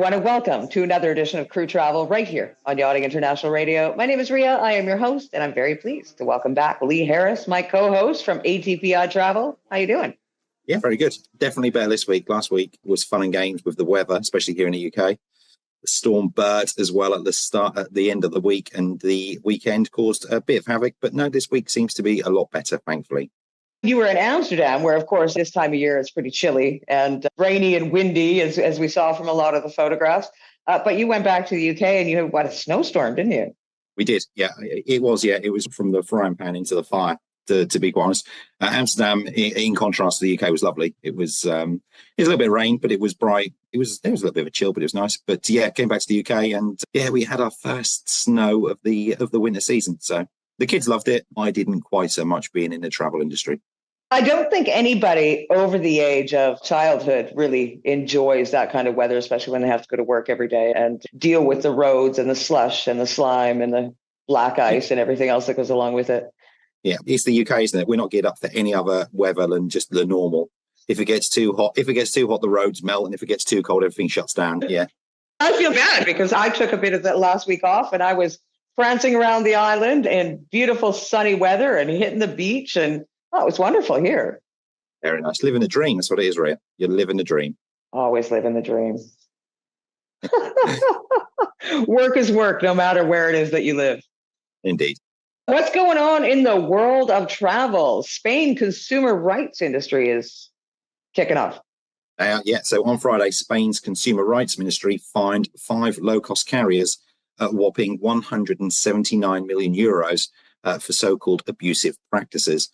everyone, and welcome to another edition of Crew Travel right here on Yachting International Radio. My name is Ria. I am your host, and I'm very pleased to welcome back Lee Harris, my co-host from ATPI Travel. How you doing? Yeah, very good. Definitely better this week. Last week was fun and games with the weather, especially here in the UK. The storm burst as well at the end of the week, and the weekend caused a bit of havoc. But no, this week seems to be a lot better, thankfully. You were in Amsterdam, where, of course, this time of year it's pretty chilly and rainy and windy, as we saw from a lot of the photographs. But you went back to the UK and you had, what, a snowstorm, didn't you? We did, yeah. It was from the frying pan into the fire, to be quite honest. Amsterdam, in contrast to the UK, was lovely. It was a little bit of rain, but it was bright. There was a little bit of a chill, but it was nice. But yeah, came back to the UK and yeah, we had our first snow of the winter season. So the kids loved it. I didn't quite so much, being in the travel industry. I don't think anybody over the age of childhood really enjoys that kind of weather, especially when they have to go to work every day and deal with the roads and the slush and the slime and the black ice and everything else that goes along with it. Yeah, it's the UK, isn't it? We're not geared up for any other weather than just the normal. If it gets too hot, the roads melt, and if it gets too cold, everything shuts down. Yeah. I feel bad because I took a bit of that last week off and I was prancing around the island in beautiful sunny weather and hitting the beach, and it was wonderful here. Very nice. Living the dream. That's what it is, Ria. You're living the dream. Always living the dream. Work is work, no matter where it is that you live. Indeed. What's going on in the world of travel? Spain consumer rights industry is kicking off. So on Friday, Spain's Consumer Rights Ministry fined 5 low-cost carriers a whopping 179 million euros for so-called abusive practices.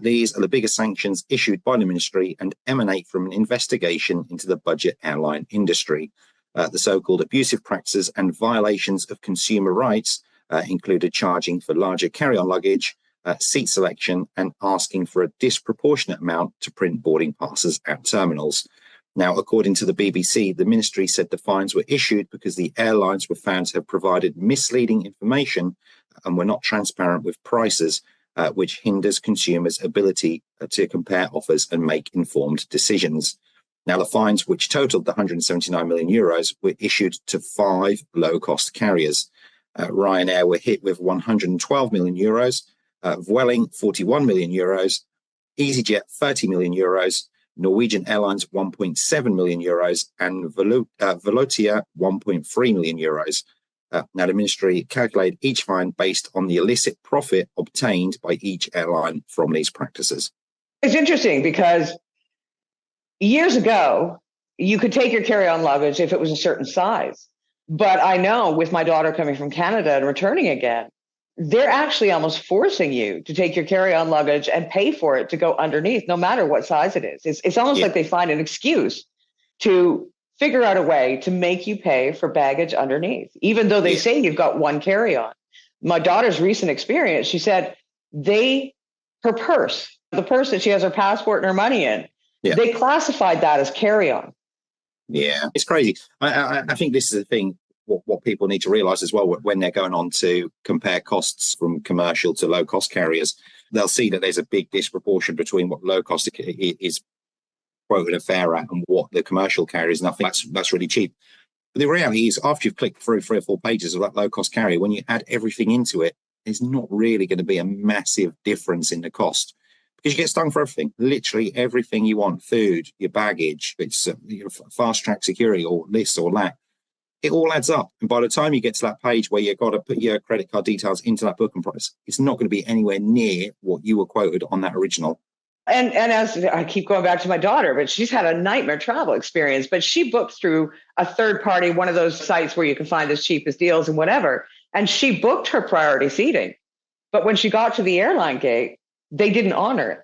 These are the biggest sanctions issued by the ministry and emanate from an investigation into the budget airline industry. The so-called abusive practices and violations of consumer rights included charging for larger carry-on luggage, seat selection, and asking for a disproportionate amount to print boarding passes at terminals. Now, according to the BBC, the ministry said the fines were issued because the airlines were found to have provided misleading information and were not transparent with prices, which hinders consumers' ability to compare offers and make informed decisions. Now, the fines, which totaled the 179 million euros, were issued to 5 low-cost carriers. Ryanair were hit with 112 million euros, Vueling 41 million euros, EasyJet 30 million euros, Norwegian Airlines 1.7 million euros, and Velotia 1.3 million euros. Now, the ministry calculated each fine based on the illicit profit obtained by each airline from these practices. It's interesting because years ago, you could take your carry-on luggage if it was a certain size. But I know with my daughter coming from Canada and returning again, they're actually almost forcing you to take your carry-on luggage and pay for it to go underneath, no matter what size it is. It's almost like they find an excuse to figure out a way to make you pay for baggage underneath, even though they say you've got one carry-on. My daughter's recent experience, she said her purse, the purse that she has her passport and her money in, they classified that as carry-on. Yeah, it's crazy. I think this is the thing, what people need to realize as well when they're going on to compare costs from commercial to low-cost carriers. They'll see that there's a big disproportion between what low-cost is quoted a fare at and what the commercial carrier is. And I think that's really cheap. But the reality is, after you've clicked through 3 or 4 pages of that low-cost carrier, when you add everything into it, there's not really going to be a massive difference in the cost. Because you get stung for everything, literally everything you want, food, your baggage, it's fast track security or this or that. It all adds up. And by the time you get to that page where you've got to put your credit card details into that booking price, it's not going to be anywhere near what you were quoted on that original. And as I keep going back to my daughter, but she's had a nightmare travel experience, but she booked through a third party, one of those sites where you can find the cheapest deals and whatever. And she booked her priority seating. But when she got to the airline gate, they didn't honor it.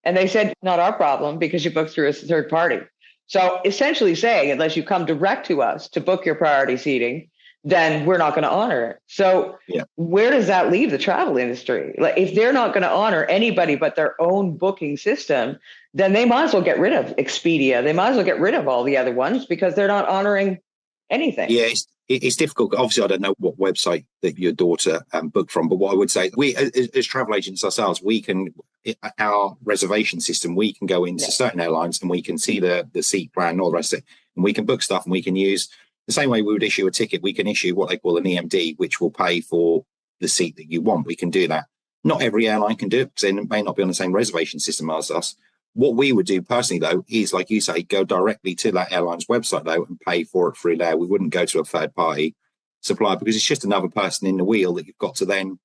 And they said, not our problem because you booked through a third party. So essentially saying, unless you come direct to us to book your priority seating, then we're not going to honor it. So where does that leave the travel industry? Like, if they're not going to honor anybody but their own booking system, then they might as well get rid of Expedia. They might as well get rid of all the other ones because they're not honoring anything. Yeah, it's difficult. Obviously, I don't know what website that your daughter booked from, but what I would say, we as travel agents ourselves, we can, our reservation system, we can go into certain airlines and we can see the seat plan and all the rest of it. And we can book stuff and we can use The same way we would issue a ticket, we can issue what they call an EMD, which will pay for the seat that you want. We can do that. Not every airline can do it because they may not be on the same reservation system as us. What we would do personally, though, is, like you say, go directly to that airline's website, though, and pay for it through there. We wouldn't go to a third-party supplier because it's just another person in the wheel that you've got to then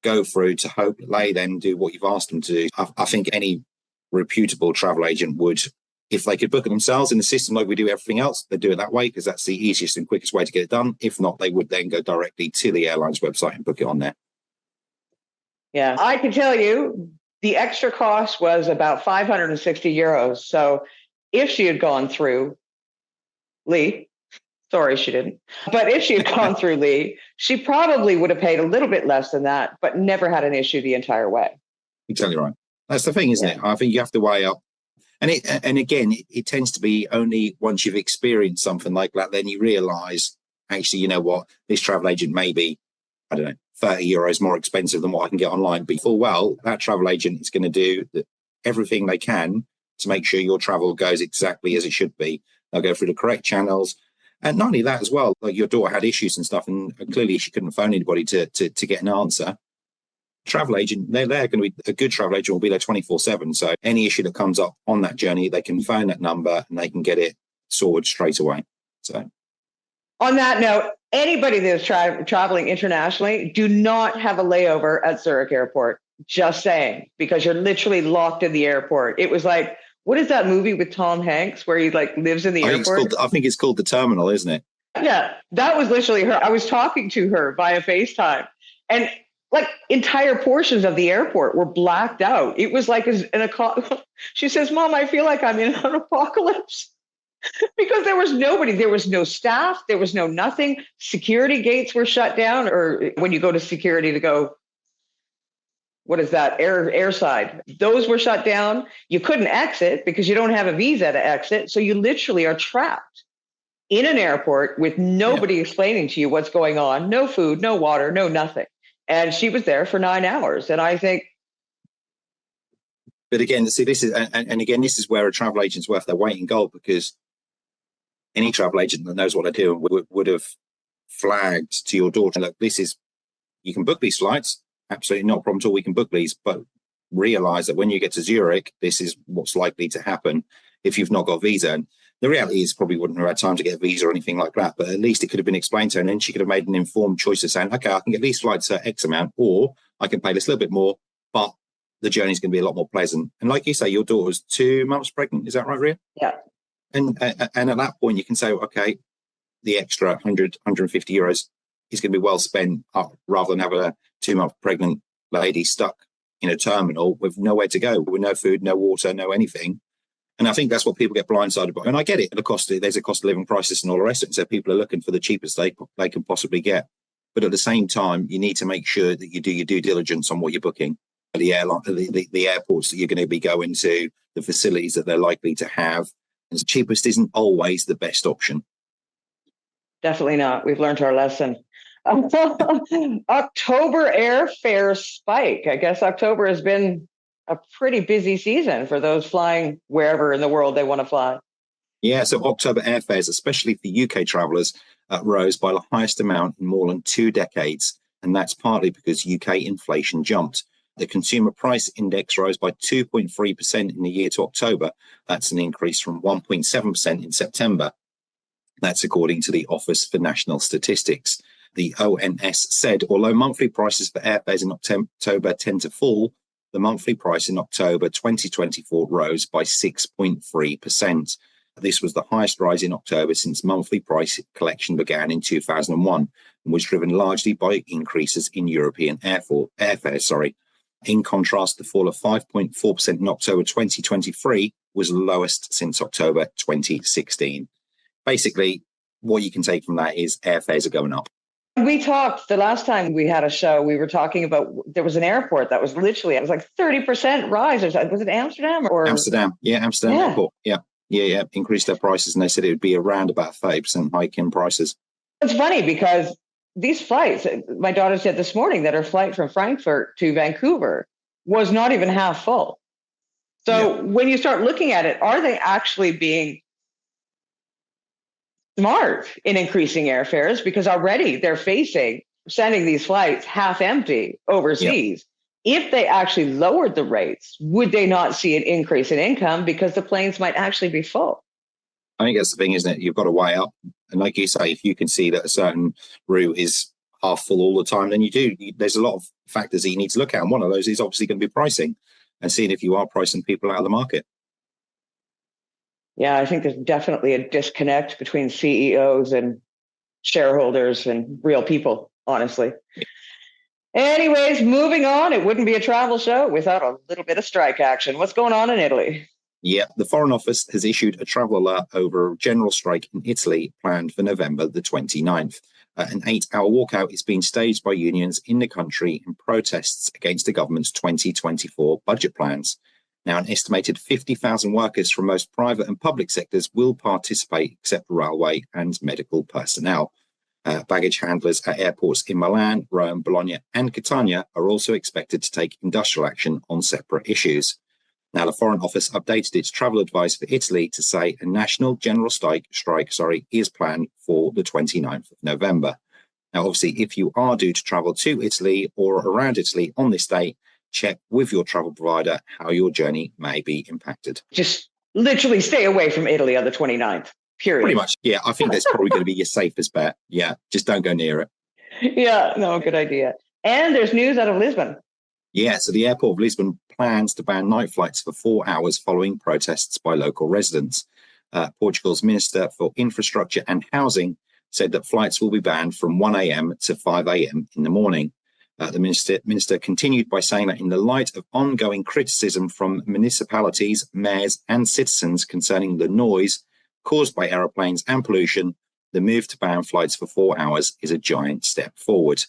go through to hope that they then do what you've asked them to do. I think any reputable travel agent would, if they could book it themselves in the system like we do everything else, they'd do it that way because that's the easiest and quickest way to get it done. If not, they would then go directly to the airline's website and book it on there. Yeah, I can tell you the extra cost was about 560 euros. So if she had gone through Lee, sorry, she didn't, but if she had gone through Lee, she probably would have paid a little bit less than that, but never had an issue the entire way. Exactly right. That's the thing, isn't it? I think you have to weigh up. And again, it tends to be only once you've experienced something like that, then you realise, actually, you know what, this travel agent may be, I don't know, 30 euros more expensive than what I can get online. But full well, that travel agent is going to do everything they can to make sure your travel goes exactly as it should be. They'll go through the correct channels. And not only that as well, like your daughter had issues and stuff, and clearly she couldn't phone anybody to get an answer. Travel agent, they're going to be, a good travel agent will be there 24/7. So any issue that comes up on that journey, they can phone that number and they can get it sorted straight away. So on that note, anybody that's traveling internationally, do not have a layover at Zurich Airport. Just saying, because you're literally locked in the airport. It was like, what is that movie with Tom Hanks where he like lives in the airport? I think it's called The Terminal, isn't it? Yeah, that was literally her. I was talking to her via FaceTime, and like entire portions of the airport were blacked out. It was like she says, "Mom, I feel like I'm in an apocalypse." Because there was nobody, there was no staff, there was no nothing. Security gates were shut down, or when you go to security to go, what is that, airside? Those were shut down. You couldn't exit because you don't have a visa to exit. So you literally are trapped in an airport with nobody explaining to you what's going on. No food, no water, no nothing. And she was there for 9 hours. And I think, but again, see, this is, and again, this is where a travel agent's worth their weight in gold, because any travel agent that knows what they're doing would have flagged to your daughter, look, you can book these flights, absolutely not a problem at all, we can book these, but realize that when you get to Zurich, this is what's likely to happen if you've not got a visa. And the reality is probably wouldn't have had time to get a visa or anything like that, but at least it could have been explained to her, and then she could have made an informed choice of saying, okay, I can get these flights at X amount, or I can pay this a little bit more, but the journey's going to be a lot more pleasant. And like you say, your daughter's 2 months pregnant. Is that right, Ria? Yeah. And at that point, you can say, okay, the extra 100, 150 euros is going to be well spent rather than have a 2-month pregnant lady stuck in a terminal with nowhere to go, with no food, no water, no anything. And I think that's what people get blindsided by. And I get it. There's a cost of living crisis and all the rest of it. So people are looking for the cheapest they can possibly get. But at the same time, you need to make sure that you do your due diligence on what you're booking. The airline, the airports that you're going to be going to, the facilities that they're likely to have. And the cheapest isn't always the best option. Definitely not. We've learned our lesson. October airfare spike. I guess October has been a pretty busy season for those flying wherever in the world they want to fly. Yeah, so October airfares, especially for UK travellers, rose by the highest amount in more than 2 decades. And that's partly because UK inflation jumped. The consumer price index rose by 2.3% in the year to October. That's an increase from 1.7% in September. That's according to the Office for National Statistics. The ONS said, although monthly prices for airfares in October tend to fall, the monthly price in October 2024 rose by 6.3%. This was the highest rise in October since monthly price collection began in 2001 and was driven largely by increases in European airfares. In contrast, the fall of 5.4% in October 2023 was the lowest since October 2016. Basically, what you can take from that is airfares are going up. We talked the last time we had a show, we were talking about, there was an airport that was literally, it was like 30% rise. Was it Amsterdam or? Amsterdam Airport. Yeah. Increased their prices, and they said it would be around about 30% hike in prices. It's funny because these flights, my daughter said this morning that her flight from Frankfurt to Vancouver was not even half full. So when you start looking at it, are they actually being smart in increasing airfares because already they're facing sending these flights half empty Yep. overseas. If they actually lowered the rates, would they not see an increase in income because the planes might actually be full? I think that's the thing, isn't it? You've got to weigh up. And like you say, if you can see that a certain route is half full all the time, then there's a lot of factors that you need to look at. And one of those is obviously going to be pricing and seeing if you are pricing people out of the market. Yeah, I think there's definitely a disconnect between CEOs and shareholders and real people, honestly. Anyways, moving on. It wouldn't be a travel show without a little bit of strike action. What's going on in Italy? Yeah, the Foreign Office has issued a travel alert over a general strike in Italy planned for November the 29th. An 8-hour walkout is being staged by unions in the country in protests against the government's 2024 budget plans. Now, an estimated 50,000 workers from most private and public sectors will participate, except railway and medical personnel. Baggage handlers at airports in Milan, Rome, Bologna, and Catania are also expected to take industrial action on separate issues. Now, the Foreign Office updated its travel advice for Italy to say a national general strike is planned for the 29th of November. Now, obviously, if you are due to travel to Italy or around Italy on this date, check with your travel provider how your journey may be impacted. Just literally stay away from Italy on the 29th, period. Pretty much. Yeah, I think that's probably going to be your safest bet. Yeah, just don't go near it. Yeah, no, good idea. And there's news out of Lisbon. Yeah, so the airport of Lisbon plans to ban night flights for 4 hours following protests by local residents. Portugal's Minister for Infrastructure and Housing said that flights will be banned from 1 a.m. to 5 a.m. in the morning. The minister continued by saying that in the light of ongoing criticism from municipalities, mayors and citizens concerning the noise caused by aeroplanes and pollution, the move to ban flights for 4 hours is a giant step forward.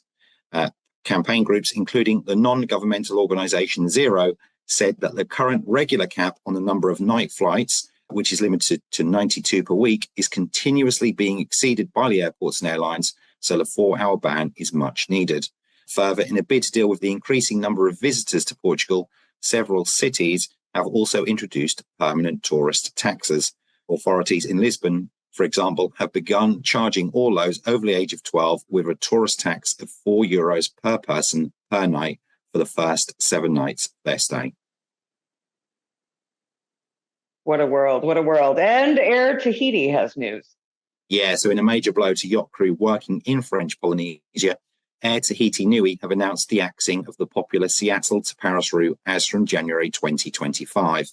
Campaign groups, including the non-governmental organisation Zero, said that the current regular cap on the number of night flights, which is limited to 92 per week, is continuously being exceeded by the airports and airlines, so the 4-hour ban is much needed. Further, in a bid to deal with the increasing number of visitors to Portugal, several cities have also introduced permanent tourist taxes. Authorities in Lisbon, for example, have begun charging all those over the age of 12 with a tourist tax of €4 per person per night for the first 7 nights of their stay. What a world, what a world. And Air Tahiti has news. Yeah, so in a major blow to yacht crew working in French Polynesia, Air Tahiti Nui have announced the axing of the popular Seattle to Paris route as from January 2025.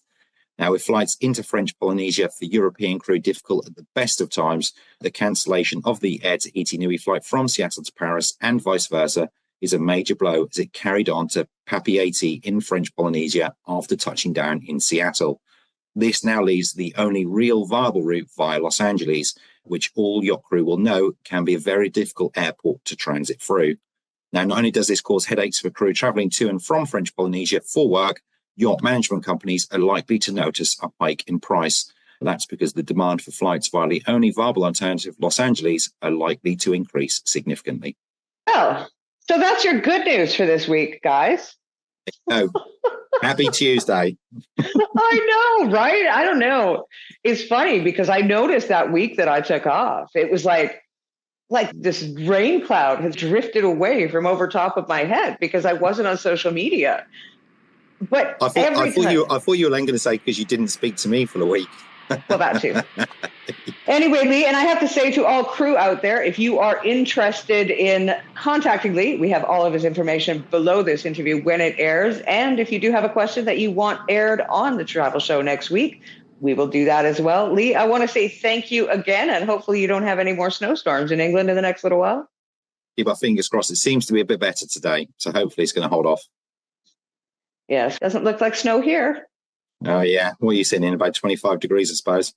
Now, with flights into French Polynesia for European crew difficult at the best of times, the cancellation of the Air Tahiti Nui flight from Seattle to Paris and vice versa is a major blow as it carried on to Papeete in French Polynesia after touching down in Seattle. This now leaves the only real viable route via Los Angeles, which all yacht crew will know can be a very difficult airport to transit through. Now, not only does this cause headaches for crew travelling to and from French Polynesia for work, yacht management companies are likely to notice a hike in price. That's because the demand for flights via the only viable alternative, Los Angeles, are likely to increase significantly. Oh, so that's your good news for this week, guys. Oh, happy Tuesday. I know, right? I don't know. It's funny because I noticed that week that I took off, it was like this rain cloud has drifted away from over top of my head because I wasn't on social media. But I thought you were going to say because you didn't speak to me for a week. Well, that too. Anyway, Lee, and I have to say to all crew out there, if you are interested in contacting Lee, we have all of his information below this interview when it airs. And if you do have a question that you want aired on the travel show next week, we will do that as well. Lee, I want to say thank you again, and hopefully you don't have any more snowstorms in England in the next little while. Keep our fingers crossed. It seems to be a bit better today, so hopefully it's going to hold off. Yes, doesn't look like snow here. Oh, yeah. What are you sitting in? About 25 degrees, I suppose.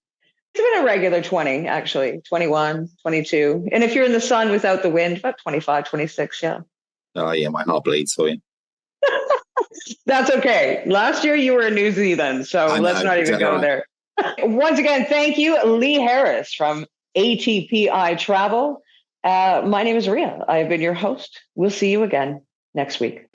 It's been a regular 20, actually, 21, 22. And if you're in the sun without the wind, about 25, 26, yeah. Oh, yeah, my heart bleeds for you. That's okay. Last year you were in New Zealand, so let's not even go there. Once again, thank you, Lee Harris from ATPI Travel. My name is Ria. I have been your host. We'll see you again next week.